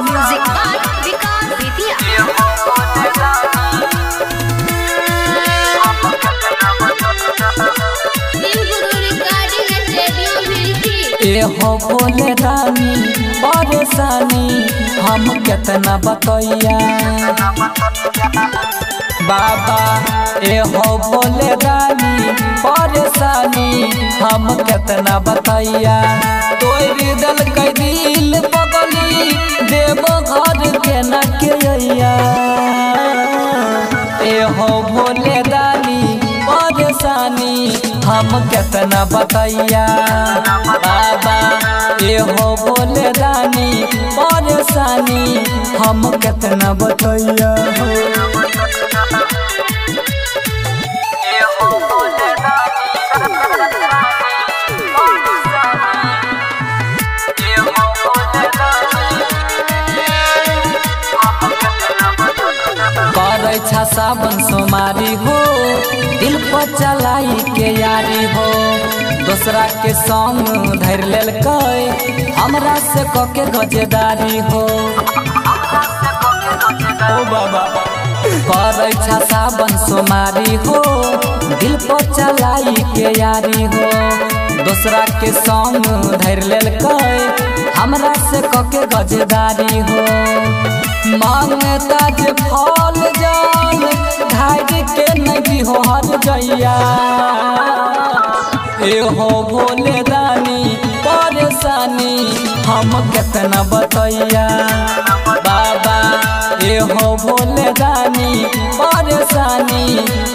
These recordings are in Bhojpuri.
म्यूजिक बाय विकास बेतिया। हो भोले रानी परेशानी हम कितना बतैया बाबा। हो भोले रानी परेशानी हम कितना बतैया। तोरी दल के दिल बगली देव घर के न के हो भोले रानी परेशानी हम कितना बतैया बाबा। हो भोले रानी परेशानी हम कितना बतैया। करे छा सावन सोमारी हो दिल पर चलाई के यारी हो। दूसरा के संग धर लेल हमरा से कके गजेदारी हो। ओ बाबा करे छा सावन सोमारी हो दिल पर चलाई के यारी हो। दूसरा के संग धर लेल हमरा से कके गजेदारी हो। मांगता जे फल जान धार के नहीं हो हर जैया। हो भोले रानी परेशानी हम कितना बतैया बाबा। हो भोले रानी परेशानी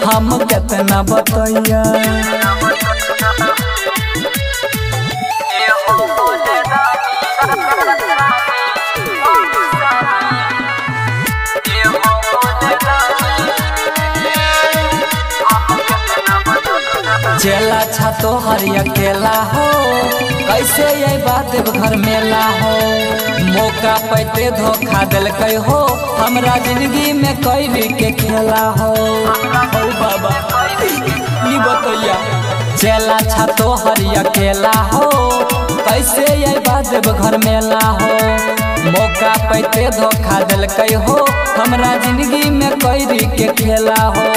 हम कितना बतैया। चला छा तो हरी अकेला हो कैसे ये बात घर मेला हो। मौका पैते धोखा दिल हो हमरा जिंदगी में कैरी के खेला हो। बाबा ई बतैया चला छा तो हरी अकेला हो कैसे ये बात घर मेला हो। मौका पैते धोखा दिल हो हमरा जिंदगी में कैरी के खेला हो।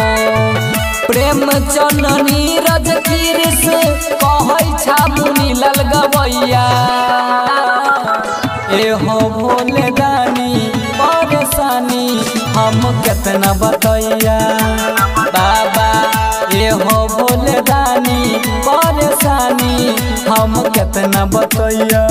प्रेम चंदनी रज कीरिस कहै छा मुनि लल गवैया। हो भोले रानी परेशानी हम कितना बतैया बाबा। हो भोले रानी परेशानी हम कितना बतैया।